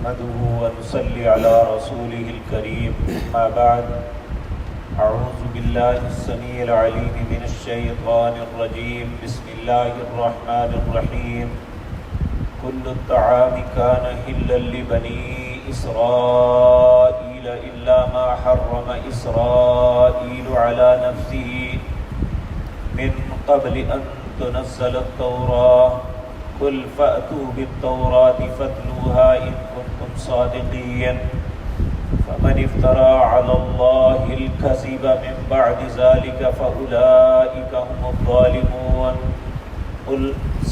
نحمده ونصلي على رسوله الكريم ما بعد أعوذ بالله السميع العليم من الشيطان الرجيم بسم الله الرحمن الرحيم كل الطعام كان حلا لبني إسرائيل إلا ما حرم إسرائيل على نفسه من قبل أن تنزل التوراة قل فأتوا بالتوراة فاتلوها إن كنتم صادقين فمن افترى على الله الكذب من بعد ذلك فأولئك هم الظالمون قل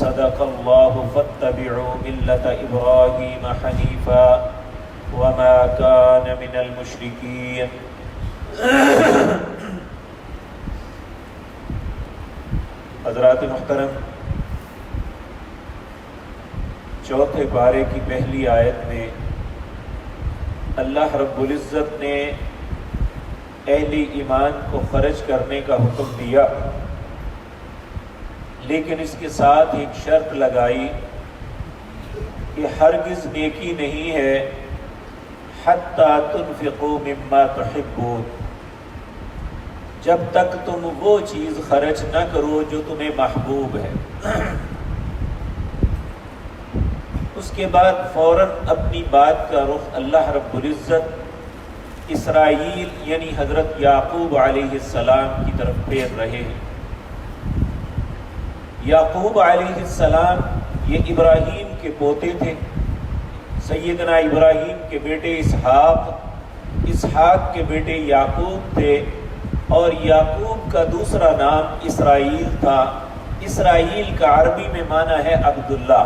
صدق الله فاتبعوا ملة إبراهيم حنيفا وما كان من المشركين حضرات محترم، چوتھے پارے کی پہلی آیت میں اللہ رب العزت نے اہل ایمان کو خرچ کرنے کا حکم دیا، لیکن اس کے ساتھ ایک شرط لگائی کہ ہرگز نیکی نہیں ہے حتی تنفقوا مما تحبون، جب تک تم وہ چیز خرچ نہ کرو جو تمہیں محبوب ہے۔ اس کے بعد فوراً اپنی بات کا رخ اللہ رب العزت اسرائیل یعنی حضرت یعقوب علیہ السلام کی طرف پھیر رہے ہیں۔ یعقوب علیہ السلام یہ ابراہیم کے پوتے تھے، سیدنا ابراہیم کے بیٹے اسحاق، اسحاق کے بیٹے یعقوب تھے، اور یعقوب کا دوسرا نام اسرائیل تھا۔ اسرائیل کا عربی میں معنی ہے عبداللہ۔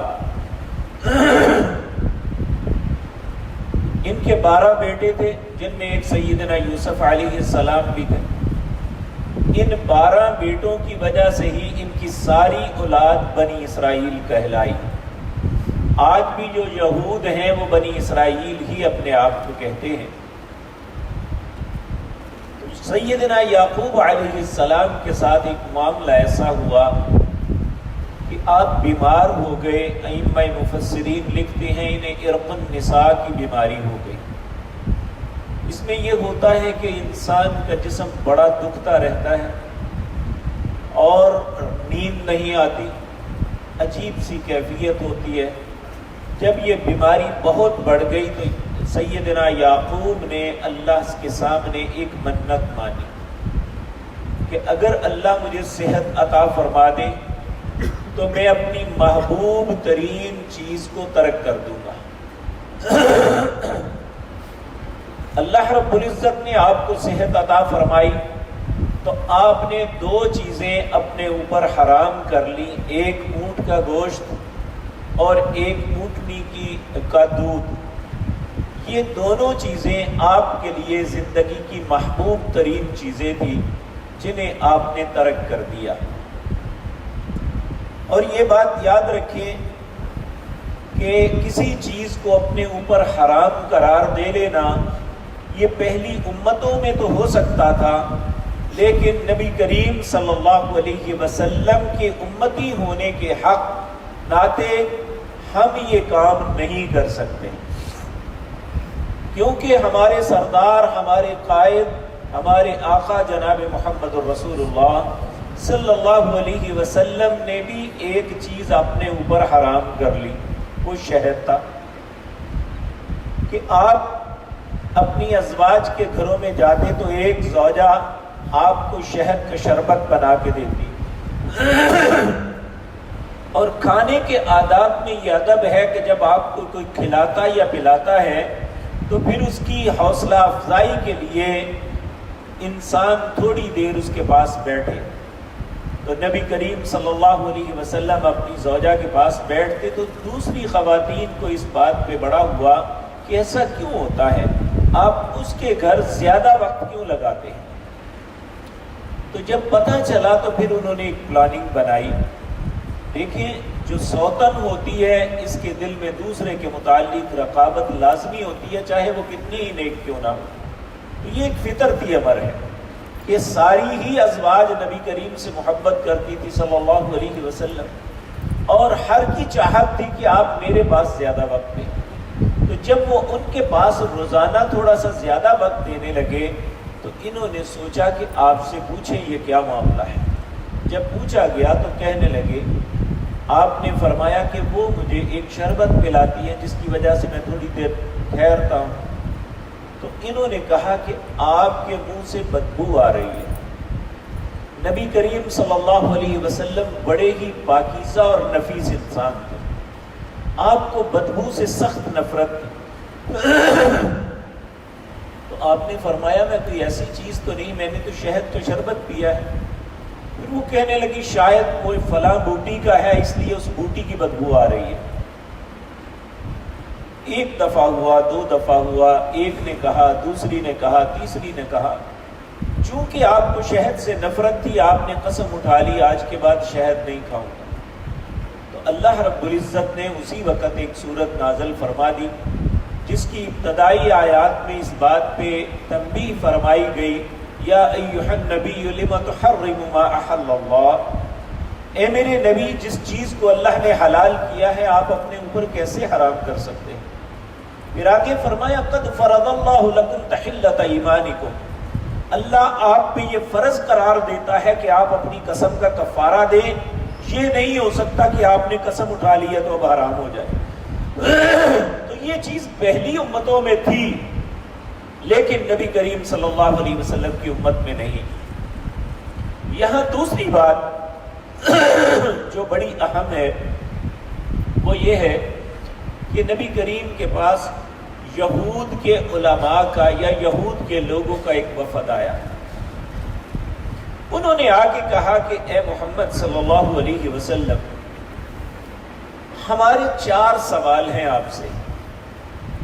ان کے 12 بیٹے تھے، جن میں ایک سیدنا یوسف علیہ السلام بھی تھے۔ ان 12 بیٹوں کی وجہ سے ہی ان کی ساری اولاد بنی اسرائیل کہلائی۔ آج بھی جو یہود ہیں وہ بنی اسرائیل ہی اپنے آپ کو کہتے ہیں۔ سیدنا یعقوب علیہ السلام کے ساتھ ایک معاملہ ایسا ہوا کہ آپ بیمار ہو گئے۔ ائمہ مفسرین لکھتے ہیں انہیں عرق النساء کی بیماری ہو گئی۔ اس میں یہ ہوتا ہے کہ انسان کا جسم بڑا دکھتا رہتا ہے اور نیند نہیں آتی، عجیب سی کیفیت ہوتی ہے۔ جب یہ بیماری بہت بڑھ گئی تو سیدنا یعقوب نے اللہ کے سامنے ایک منت مانی کہ اگر اللہ مجھے صحت عطا فرما دے تو میں اپنی محبوب ترین چیز کو ترک کر دوں گا۔ اللہ رب العزت نے آپ کو صحت عطا فرمائی تو آپ نے 2 چیزیں اپنے اوپر حرام کر لی، ایک اونٹ کا گوشت اور ایک اونٹنی کا دودھ۔ یہ دونوں چیزیں آپ کے لیے زندگی کی محبوب ترین چیزیں تھیں جنہیں آپ نے ترک کر دیا۔ اور یہ بات یاد رکھیں کہ کسی چیز کو اپنے اوپر حرام قرار دے لینا یہ پہلی امتوں میں تو ہو سکتا تھا، لیکن نبی کریم صلی اللہ علیہ وسلم کے امتی ہونے کے حق ناطے ہم یہ کام نہیں کر سکتے، کیونکہ ہمارے سردار، ہمارے قائد، ہمارے آقا جناب محمد الرسول اللہ صلی اللہ علیہ وسلم نے بھی ایک چیز اپنے اوپر حرام کر لی، وہ شہد تھا کہ آپ اپنی ازواج کے گھروں میں جاتے تو ایک زوجہ آپ کو شہد کا شربت بنا کے دیتی، اور کھانے کے آداب میں یہ ادب ہے کہ جب آپ کو کوئی کھلاتا یا پلاتا ہے تو پھر اس کی حوصلہ افزائی کے لیے انسان تھوڑی دیر اس کے پاس بیٹھے۔ تو نبی کریم صلی اللہ علیہ وسلم اپنی زوجہ کے پاس بیٹھتے تو دوسری خواتین کو اس بات پہ بڑا ہوا کہ ایسا کیوں ہوتا ہے، آپ اس کے گھر زیادہ وقت کیوں لگاتے ہیں؟ تو جب پتہ چلا تو پھر انہوں نے ایک پلاننگ بنائی۔ دیکھیں، جو سوتن ہوتی ہے اس کے دل میں دوسرے کے متعلق رقابت لازمی ہوتی ہے، چاہے وہ کتنی ہی نیک کیوں نہ ہو۔ تو یہ ایک فطرتی امر ہے کہ ساری ہی ازواج نبی کریم سے محبت کرتی تھی صلی اللہ علیہ وسلم، اور ہر کی چاہت تھی کہ آپ میرے پاس زیادہ وقت دیں۔ تو جب وہ ان کے پاس روزانہ تھوڑا سا زیادہ وقت دینے لگے تو انہوں نے سوچا کہ آپ سے پوچھیں یہ کیا معاملہ ہے۔ جب پوچھا گیا تو کہنے لگے آپ نے فرمایا کہ وہ مجھے ایک شربت پلاتی ہے جس کی وجہ سے میں تھوڑی دیر ٹھہرتا ہوں۔ تو انہوں نے کہا کہ آپ کے منہ سے بدبو آ رہی ہے۔ نبی کریم صلی اللہ علیہ وسلم بڑے ہی پاکیزہ اور نفیس انسان تھے، آپ کو بدبو سے سخت نفرت تھی۔ تو آپ نے فرمایا میں کوئی ایسی چیز تو نہیں، میں نے تو شہد تو شربت پیا ہے۔ پھر وہ کہنے لگی شاید کوئی فلاں بوٹی کا ہے اس لیے اس بوٹی کی بدبو آ رہی ہے۔ ایک دفعہ ہوا، دو دفعہ ہوا، ایک نے کہا، دوسری نے کہا، تیسری نے کہا۔ چونکہ آپ کو شہد سے نفرت تھی آپ نے قسم اٹھا لی آج کے بعد شہد نہیں کھاؤں گا۔ تو اللہ رب العزت نے اسی وقت ایک سورت نازل فرما دی جس کی ابتدائی آیات میں اس بات پہ تنبیہ فرمائی گئی، یا ایھا النبی لم تحرم ما احل اللہ، اے میرے نبی جس چیز کو اللہ نے حلال کیا ہے آپ اپنے اوپر کیسے حرام کر سکتے ہیں؟ پھر آگے فرمایا قد فرض اللہ لکم تحلۃ ایمانکم، اللہ آپ پہ یہ فرض قرار دیتا ہے کہ آپ اپنی قسم کا کفارہ دیں، یہ نہیں ہو سکتا کہ آپ نے قسم اٹھا لی ہے تو اب حرام ہو جائے۔ تو یہ چیز پہلی امتوں میں تھی لیکن نبی کریم صلی اللہ علیہ وسلم کی امت میں نہیں۔ یہاں دوسری بات جو بڑی اہم ہے وہ یہ ہے کہ نبی کریم کے پاس یہود کے علماء کا یا یہود کے لوگوں کا ایک وفد آیا۔ انہوں نے آ کے کہا کہ اے محمد صلی اللہ علیہ وسلم ہمارے 4 سوال ہیں آپ سے،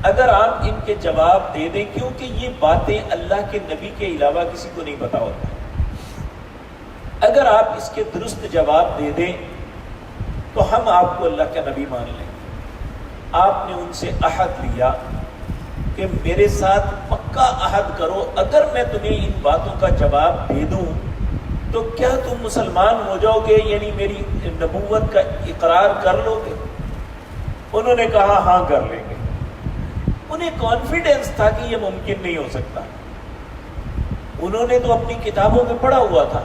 اگر آپ ان کے جواب دے دیں، کیونکہ یہ باتیں اللہ کے نبی کے علاوہ کسی کو نہیں پتا ہوتا، اگر آپ اس کے درست جواب دے دیں تو ہم آپ کو اللہ کا نبی مان لیں۔ آپ نے ان سے عہد لیا کہ میرے ساتھ پکا عہد کرو، اگر میں تمہیں ان باتوں کا جواب دے دوں تو کیا تم مسلمان ہو جاؤ گے، یعنی میری نبوت کا اقرار کر لو گے؟ انہوں نے کہا ہاں کر لیں گے۔ انہیں کانفیڈنس تھا کہ یہ ممکن نہیں ہو سکتا، انہوں نے تو اپنی کتابوں میں پڑھا ہوا تھا۔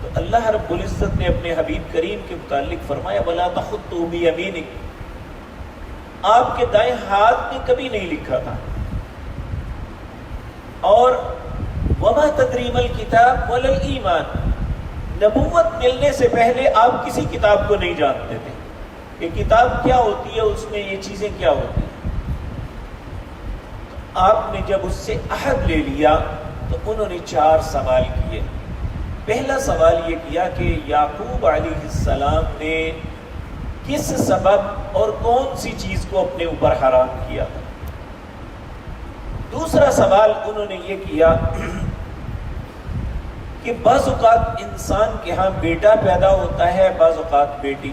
تو اللہ رب العزت نے اپنے حبیب کریم کے متعلق فرمایا وَلَا تَخُطُّوا بِيَمِينِكَ، آپ کے دائیں ہاتھ نے کبھی نہیں لکھا تھا، اور وَمَا تَدْرِي مَا الْكِتَابُ وَلَا الْإِيمَانُ، نبوت ملنے سے پہلے آپ کسی کتاب کو نہیں جانتے تھے کہ کتاب کیا ہوتی ہے، اس میں یہ چیزیں کیا ہوتی ہیں۔ آپ نے جب اس سے عہد لے لیا تو انہوں نے 4 سوال کیے۔ پہلا سوال یہ کیا کہ یعقوب علیہ السلام نے کس سبب اور کون سی چیز کو اپنے اوپر حرام کیا تھا۔ دوسرا سوال انہوں نے یہ کیا کہ بعض اوقات انسان کے ہاں بیٹا پیدا ہوتا ہے، بعض اوقات بیٹی،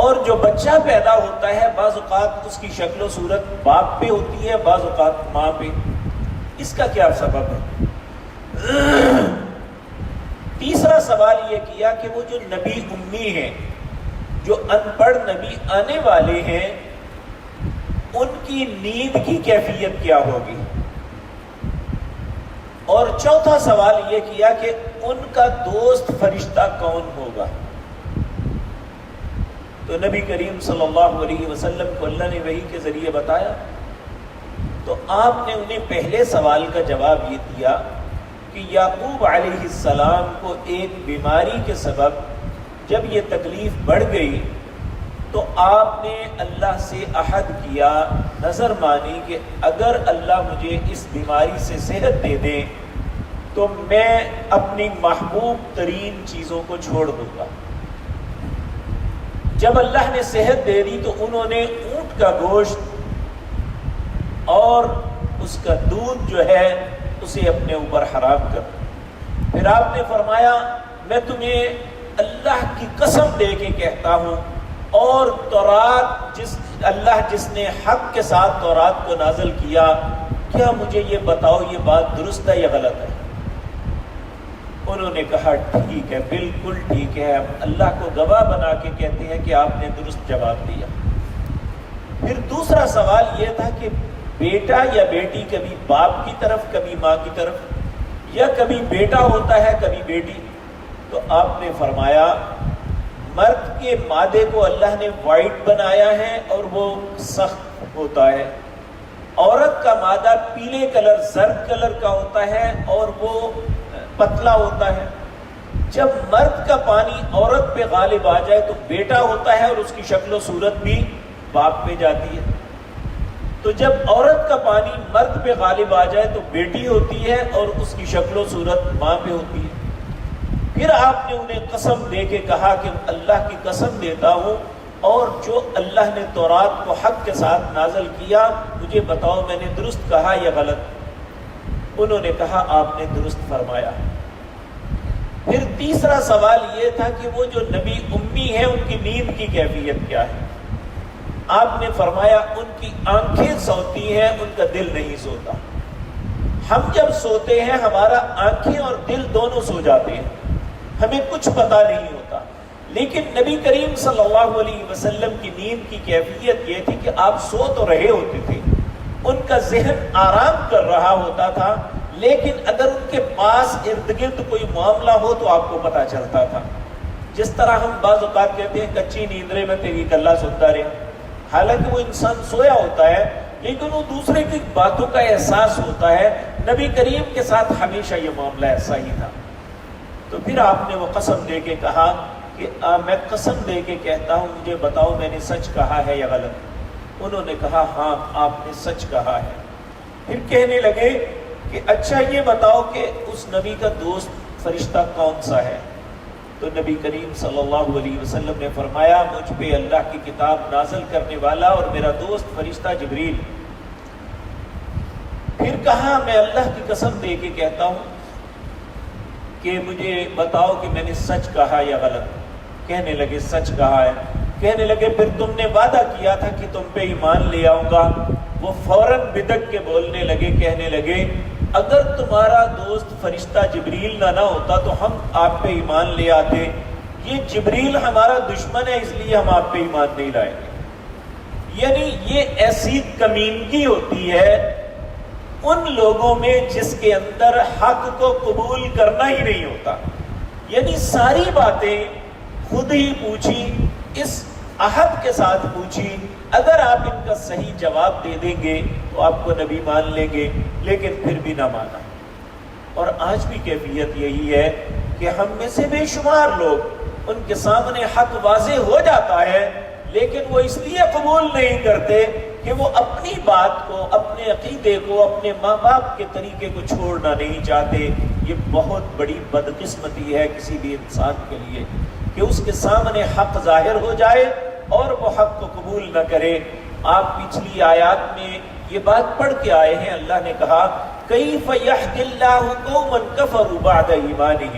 اور جو بچہ پیدا ہوتا ہے بعض اوقات اس کی شکل و صورت باپ پہ ہوتی ہے، بعض اوقات ماں پہ، اس کا کیا سبب ہے؟ تیسرا سوال یہ کیا کہ وہ جو نبی امی ہیں، جو ان پڑھ نبی آنے والے ہیں، ان کی نیند کی کیفیت کیا ہوگی؟ اور چوتھا سوال یہ کیا کہ ان کا دوست فرشتہ کون ہوگا؟ تو نبی کریم صلی اللہ علیہ وسلم کو اللہ نے وحی کے ذریعے بتایا، تو آپ نے انہیں پہلے سوال کا جواب یہ دیا کہ یعقوب علیہ السلام کو ایک بیماری کے سبب جب یہ تکلیف بڑھ گئی تو آپ نے اللہ سے عہد کیا، نظر مانی کہ اگر اللہ مجھے اس بیماری سے صحت دے دے تو میں اپنی محبوب ترین چیزوں کو چھوڑ دوں گا۔ جب اللہ نے صحت دے دی تو انہوں نے اونٹ کا گوشت اور اس کا دودھ جو ہے اسے اپنے اوپر حرام کر دیا۔ پھر آپ نے فرمایا میں تمہیں اللہ کی قسم دے کے کہتا ہوں، اور تورات جس نے حق کے ساتھ تورات کو نازل کیا، کیا مجھے یہ بتاؤ یہ بات درست ہے یا غلط ہے؟ انہوں نے کہا ٹھیک ہے، بالکل ٹھیک ہے، ہم اللہ کو گواہ بنا کے کہتے ہیں کہ آپ نے درست جواب دیا۔ پھر دوسرا سوال یہ تھا کہ بیٹا یا بیٹی کبھی باپ کی طرف کبھی ماں کی طرف، یا کبھی بیٹا ہوتا ہے کبھی بیٹی؟ تو آپ نے فرمایا مرد کے مادے کو اللہ نے وائٹ بنایا ہے اور وہ سخت ہوتا ہے، عورت کا مادہ پیلے کلر زرد کلر کا ہوتا ہے اور وہ پتلا ہوتا ہے۔ جب مرد کا پانی عورت پہ غالب آ جائے تو بیٹا ہوتا ہے اور اس کی شکل و صورت بھی باپ پہ جاتی ہے، تو جب عورت کا پانی مرد پہ غالب آ جائے تو بیٹی ہوتی ہے اور اس کی شکل و صورت ماں پہ ہوتی ہے۔ پھر آپ نے انہیں قسم دے کے کہا کہ اللہ کی قسم دیتا ہوں اور جو اللہ نے تورات کو حق کے ساتھ نازل کیا، مجھے بتاؤ میں نے درست کہا یا غلط؟ انہوں نے کہا آپ نے درست فرمایا۔ پھر تیسرا سوال یہ تھا کہ وہ جو نبی امی ہیں ان کی نیند کی کیفیت کیا ہے؟ آپ نے فرمایا ان کی آنکھیں سوتی ہیں، ان کا دل نہیں سوتا۔ ہم جب سوتے ہیں ہمارا آنکھیں اور دل دونوں سو جاتے ہیں، ہمیں کچھ پتہ نہیں ہوتا، لیکن نبی کریم صلی اللہ علیہ وسلم کی نیند کی کیفیت یہ تھی کہ آپ سو تو رہے ہوتے تھے، ان کا ذہن آرام کر رہا ہوتا تھا، لیکن اگر ان کے پاس ارد گرد کوئی معاملہ ہو تو آپ کو پتہ چلتا تھا۔ جس طرح ہم بعض اوقات کہتے ہیں کچی نیندرے میں تیری کلہ سنتا رہے، حالانکہ وہ انسان سویا ہوتا ہے لیکن وہ دوسرے کی باتوں کا احساس ہوتا ہے۔ نبی کریم کے ساتھ ہمیشہ یہ معاملہ ایسا ہی تھا۔ تو پھر آپ نے وہ قسم دے کے کہا کہ میں قسم دے کے کہتا ہوں مجھے بتاؤ میں نے سچ کہا ہے یا غلط؟ انہوں نے کہا ہاں آپ نے سچ کہا ہے۔ پھر کہنے لگے کہ اچھا یہ بتاؤ کہ اس نبی کا دوست فرشتہ کون سا ہے؟ تو نبی کریم صلی اللہ علیہ وسلم نے فرمایا مجھ پہ اللہ کی کتاب نازل کرنے والا اور میرا دوست فرشتہ جبریل۔ پھر کہا میں اللہ کی قسم دے کے کہتا ہوں کہ مجھے بتاؤ کہ میں نے سچ کہا یا غلط؟ کہنے لگے سچ کہا ہے۔ کہنے لگے پھر تم نے وعدہ کیا تھا کہ تم پہ ایمان لے آؤں گا۔ وہ فوراً بدک کے بولنے لگے، کہنے لگے اگر تمہارا دوست فرشتہ جبریل نہ ہوتا تو ہم آپ پہ ایمان لے آتے، یہ جبریل ہمارا دشمن ہے اس لیے ہم آپ پہ ایمان نہیں لائیں گے۔ یعنی یہ ایسی کمینگی ہوتی ہے ان لوگوں میں جس کے اندر حق کو قبول کرنا ہی نہیں ہوتا، یعنی ساری باتیں خود ہی پوچھی، اس عہد کے ساتھ پوچھی اگر آپ ان کا صحیح جواب دے دیں گے تو آپ کو نبی مان لیں گے، لیکن پھر بھی نہ مانا۔ اور آج بھی کیفیت یہی ہے کہ ہم میں سے بے شمار لوگ ان کے سامنے حق واضح ہو جاتا ہے لیکن وہ اس لیے قبول نہیں کرتے کہ وہ اپنی بات کو، اپنے عقیدے کو، اپنے ماں باپ کے طریقے کو چھوڑنا نہیں چاہتے۔ یہ بہت بڑی بدقسمتی ہے کسی بھی انسان کے لیے کہ اس کے سامنے حق ظاہر ہو جائے اور وہ حق کو قبول نہ کرے۔ آپ پچھلی آیات میں یہ بات پڑھ کے آئے ہیں، اللہ نے کہا کیف یہدی اللہ قوما کفروا بعد ایمانہم،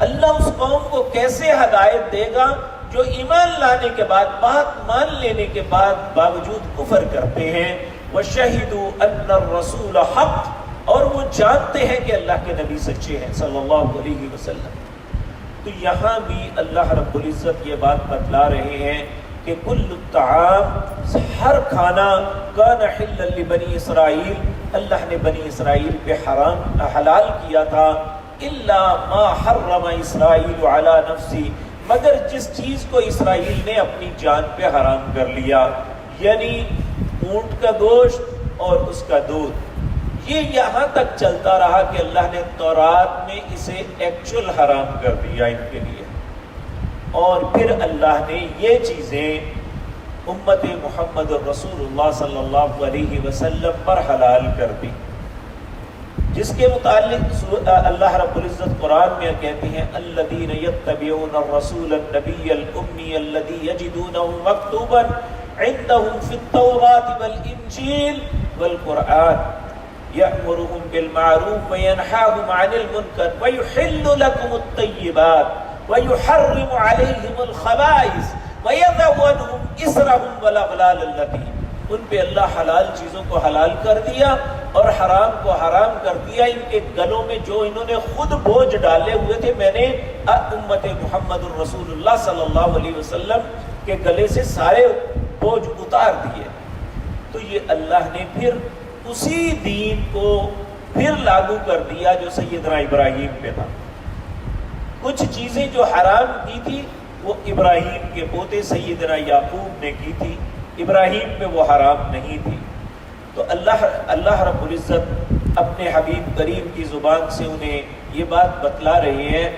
اللہ اس قوم کو کیسے ہدایت دے گا جو ایمان لانے کے بعد، بات مان لینے کے بعد باوجود کفر کرتے ہیں۔ وَشَهِدُوا أَنَّ الرَّسُولَ حَقٌّ، اور وہ جانتے ہیں کہ اللہ کے نبی سچے ہیں صلی اللہ علیہ وسلم۔ تو یہاں بھی اللہ رب العزت یہ بات بتلا رہے ہیں کہ کل الطعام، ہر کھانا، کان حلا لبنی اسرائیل، اللہ نے بنی اسرائیل پہ حلال کیا تھا، الا ما حرم اسرائیل علی نفسی، مگر جس چیز کو اسرائیل نے اپنی جان پہ حرام کر لیا، یعنی اونٹ کا گوشت اور اس کا دودھ۔ یہ یہاں تک چلتا رہا کہ اللہ نے تورات میں اسے ایکچول حرام کر دیا ان کے لیے، اور پھر اللہ نے یہ چیزیں امت محمد رسول اللہ صلی اللہ علیہ وسلم پر حلال کر دی، جس کے متعلق اللہ رب العزت قرآن میں کہتے ہیں الذین یتبعون الرسول النبی الامی الذی یجدونہ مکتوبا عندهم فی التوراۃ والانجیل والقرآن یأمرهم بالمعروف وینہاہم عن المنکر ویحل لکم الطیبات وَيُحَرِّمُ عَلَيْهِمُ الْخَبَائِثَ وَيَضَعُ عَنْهُمْ إِصْرَهُمْ وَالْأَغْلَالَ الَّتِي، ان پہ اللہ حلال چیزوں کو حلال کر دیا اور حرام کو حرام کر دیا۔ ان کے گلوں میں جو انہوں نے خود بوجھ ڈالے ہوئے تھے میں نے امت محمد الرسول اللہ صلی اللہ علیہ وسلم کے گلے سے سارے بوجھ اتار دیے۔ لیے اللہ نے پھر اسی دین کو پھر لاگو کر دیا جو سیدنا ابراہیم پہ تھا. کچھ چیزیں جو حرام کی تھی وہ ابراہیم کے پوتے سیدنا یعقوب نے کی تھی، ابراہیم پہ وہ حرام نہیں تھی. تو اللہ رب العزت اپنے حبیب کریم کی زبان سے انہیں یہ بات بتلا رہے ہیں.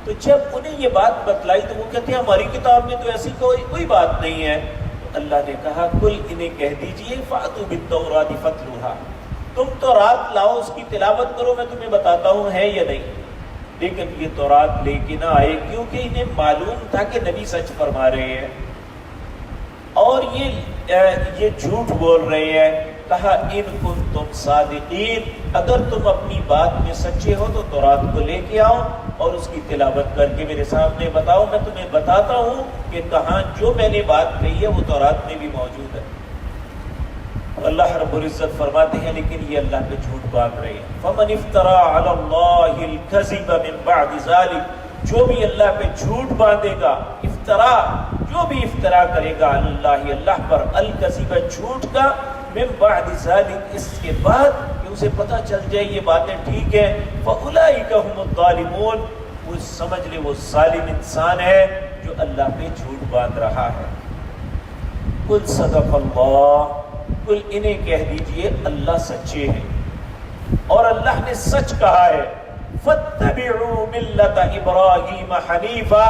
تو جب انہیں یہ بات بتلائی تو وہ کہتے ہیں ہماری کتاب میں تو ایسی کوئی بات نہیں ہے. تو اللہ نے کہا کل انہیں کہہ دیجئے فَأْتُوا بِالتَّوْرَاةِ فَاتْلُوهَا، تم تورات لاؤ، اس کی تلاوت کرو، میں تمہیں بتاتا ہوں ہے یا نہیں. لیکن یہ تورات لے کے نہ آئے کیونکہ انہیں معلوم تھا کہ نبی سچ فرما رہے ہیں اور یہ جھوٹ بول رہے ہیں. کہا ان کنتم صادقین، اگر تم اپنی بات میں سچے ہو تو تورات کو لے کے آؤ اور اس کی تلاوت کر کے میرے سامنے بتاؤ، میں تمہیں بتاتا ہوں کہ کہاں جو میں نے بات کہی ہے وہ تورات میں بھی موجود ہے. اللہ رب العزت فرماتے ہیں لیکن یہ اللہ پہ جھوٹ باندھ رہے ہیں. فَمَنِ افْتَرَىٰ عَلَى اللَّهِ الْكَذِبَ مِن بَعْدِ ذَلِكَ، جو بھی اللہ پہ جھوٹ باندھے گا، جو بھی افطرا کرے گا اللہ پر الکذب، جھوٹ کا، من بعد ذلک، اس کے بعد کہ اسے پتہ چل جائے یہ باتیں ٹھیک ہیں، فاولئک هم الظالمون، وہ سمجھ لے وہ ظالم انسان ہے جو اللہ پہ جھوٹ باندھ رہا ہے. قل صدق اللہ، قل انہیں کہہ دیجئے اللہ سچے ہیں اور اللہ نے سچ کہا ہے. فاتبعوا ملت ابراہیم حنیفا،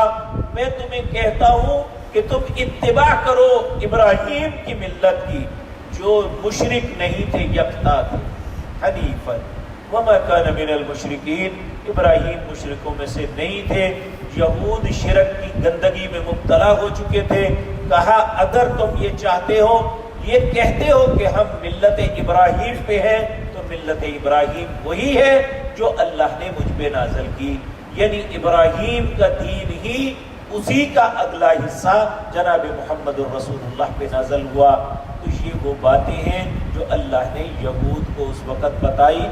میں تمہیں کہتا ہوں کہ تم اتباع کرو ابراہیم کی ملت کی جو مشرک نہیں تھے، یکتا تھے. حنیفا وما کان من المشرکین، ابراہیم مشرکوں میں سے نہیں تھے، یہود شرک کی گندگی میں مبتلا ہو چکے تھے. کہا اگر تم یہ چاہتے ہو، یہ کہتے ہو کہ ہم ملت ابراہیم پہ ہیں، تو ملت ابراہیم وہی ہے جو اللہ نے مجھ پہ نازل کی، یعنی ابراہیم کا دین ہی اسی کا اگلا حصہ جناب محمد الرسول اللہ پہ نازل ہوا. تو یہ وہ باتیں ہیں جو اللہ نے یہود کو اس وقت بتائی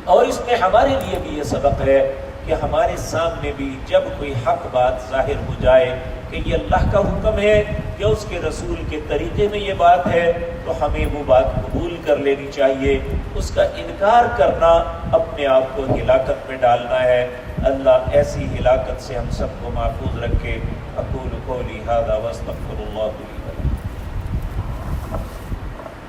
اور اس میں ہمارے لیے بھی یہ سبق ہے کہ ہمارے سامنے بھی جب کوئی حق بات ظاہر ہو جائے کہ یہ اللہ کا حکم ہے یا اس کے رسول کے طریقے میں یہ بات ہے، تو ہمیں وہ بات قبول کر لینی چاہیے. اس کا انکار کرنا اپنے آپ کو ہلاکت میں ڈالنا ہے. اللہ ایسی ہلاکت سے ہم سب کو محفوظ رکھے. اقول قولی ھذا واستغفر اللہ